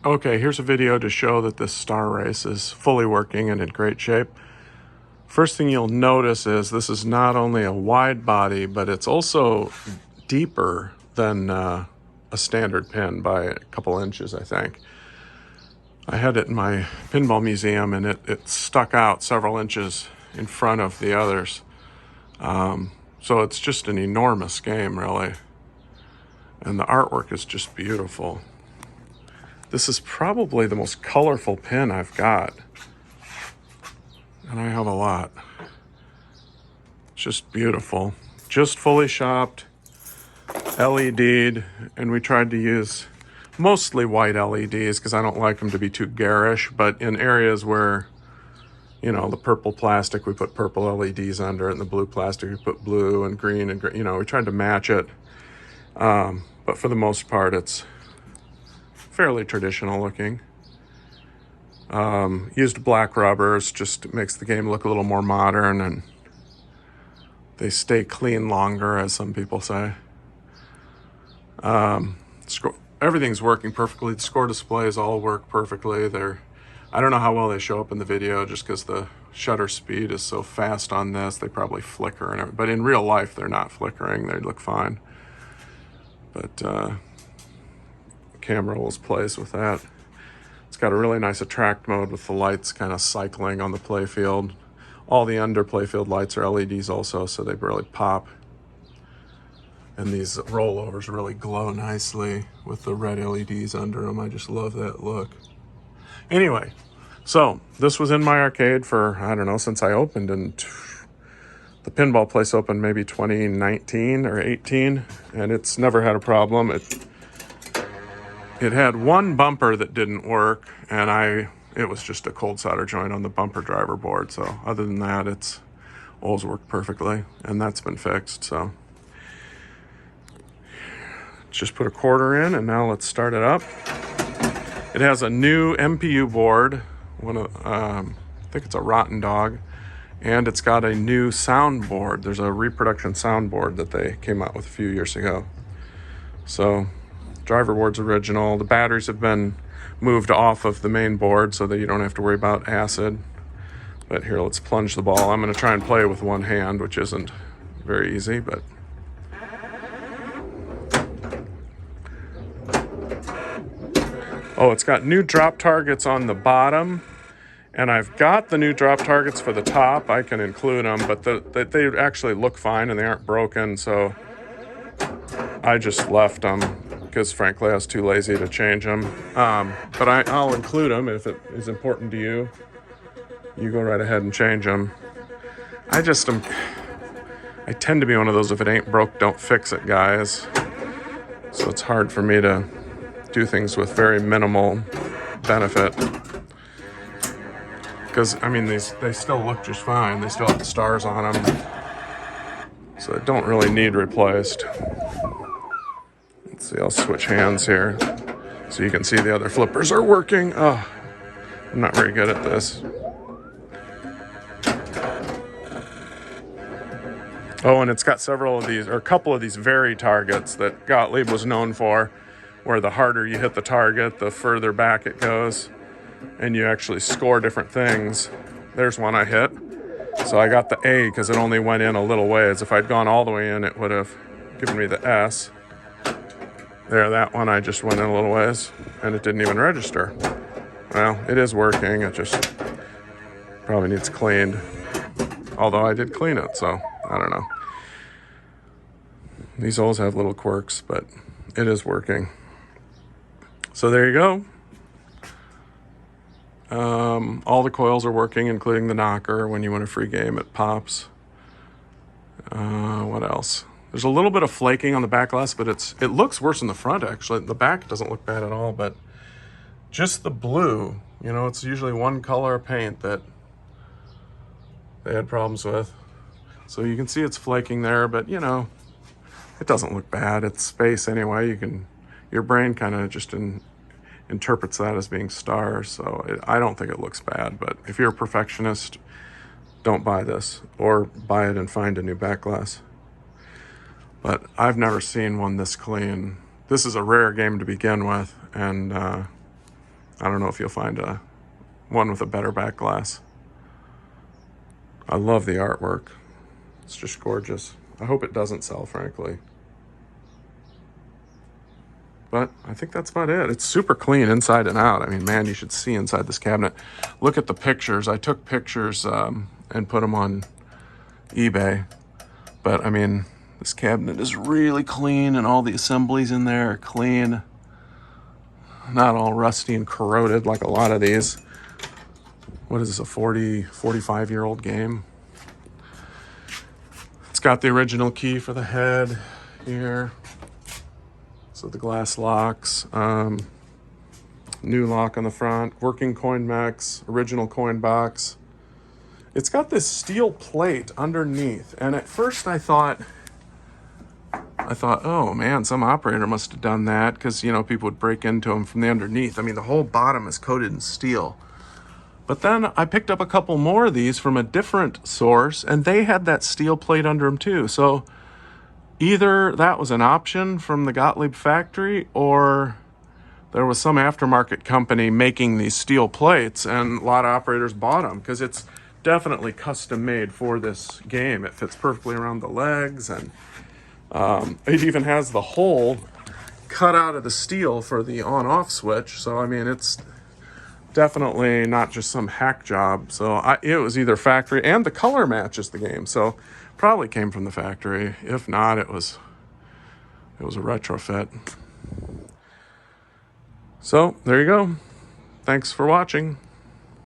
Okay, here's a video to show that this star race is fully working and in great shape. First thing you'll notice is this is not only a wide body, but it's also deeper than a standard pin by a couple inches, I think. I had it in my pinball museum and it stuck out several inches in front of the others. So it's just an enormous game, really. And the artwork is just beautiful. This is probably the most colorful pin I've got. And I have a lot. It's just beautiful. Just fully shopped, LED'd, and we tried to use mostly white LEDs because I don't like them to be too garish, but in areas where, you know, the purple plastic, we put purple LEDs under it, and the blue plastic, we put blue and green, and you know, we tried to match it. But for the most part, it's fairly traditional looking. Used black rubbers, just makes the game look a little more modern, and they stay clean longer, as some people say. Everything's working perfectly. The score displays all work perfectly. I don't know how well they show up in the video just because the shutter speed is so fast on this. They probably flicker, but in real life, they're not flickering. They look fine. But camera will plays with that. It's got a really nice attract mode with the lights kind of cycling on the playfield. All the under playfield lights are LEDs also, so they really pop. And these rollovers really glow nicely with the red LEDs under them. I just love that look. Anyway, so this was in my arcade for, I don't know, since I opened, and the pinball place opened maybe 2019 or 18, and it's never had a problem. It had one bumper that didn't work, and it was just a cold solder joint on the bumper driver board. So other than that, it's always worked perfectly, and that's been fixed. So just put a quarter in, and now let's start it up. It has a new MPU board, I think it's a Rotten Dog, and it's got a new soundboard. There's a reproduction soundboard that they came out with a few years ago. So driver board's original. The batteries have been moved off of the main board so that you don't have to worry about acid. But here, let's plunge the ball. I'm going to try and play with one hand, which isn't very easy, but oh, it's got new drop targets on the bottom, and I've got the new drop targets for the top. I can include them, but they actually look fine and they aren't broken, so I just left them because, frankly, I was too lazy to change them. But I'll include them if it is important to you. You go right ahead and change them. I tend to be one of those, if it ain't broke, don't fix it guys. So it's hard for me to do things with very minimal benefit. Because, I mean, they still look just fine. They still have the stars on them. So they don't really need replaced. Let's see, I'll switch hands here so you can see the other flippers are working. Oh, I'm not very good at this. Oh, and it's got several of these, or a couple of these vary targets that Gottlieb was known for, where the harder you hit the target, the further back it goes, and you actually score different things. There's one I hit. So I got the A because it only went in a little ways. If I'd gone all the way in, it would have given me the S. There, that one I just went in a little ways, and it didn't even register. Well, it is working. It just probably needs cleaned. Although I did clean it, so I don't know. These always have little quirks, but it is working. So there you go. All the coils are working, including the knocker. When you win a free game, it pops. What else? There's a little bit of flaking on the back glass, but it looks worse in the front, actually. The back doesn't look bad at all, but just the blue, you know, it's usually one color of paint that they had problems with. So you can see it's flaking there, but, you know, it doesn't look bad. It's space anyway. Your brain kind of just interprets that as being stars, so I don't think it looks bad. But if you're a perfectionist, don't buy this, or buy it and find a new back glass. But I've never seen one this clean. This is a rare game to begin with, and I don't know if you'll find one with a better back glass. I love the artwork. It's just gorgeous. I hope it doesn't sell, frankly. But I think that's about it. It's super clean inside and out. I mean, man, you should see inside this cabinet. Look at the pictures. I took pictures and put them on eBay. But I mean, this cabinet is really clean, and all the assemblies in there are clean. Not all rusty and corroded like a lot of these. What is this, a 45-year-old game? It's got the original key for the head here. So the glass locks, new lock on the front, working coin mechs, original coin box. It's got this steel plate underneath, and at first I thought, oh man, some operator must have done that, because, you know, people would break into them from the underneath. I mean, the whole bottom is coated in steel. But then I picked up a couple more of these from a different source, and they had that steel plate under them too. So either that was an option from the Gottlieb factory, or there was some aftermarket company making these steel plates, and a lot of operators bought them, because it's definitely custom made for this game. It fits perfectly around the legs, and it even has the hole cut out of the steel for the on-off switch. So I mean, it's definitely not just some hack job. So it was either factory, and the color matches the game, so probably came from the factory. If not, it was a retrofit. So there you go. Thanks for watching.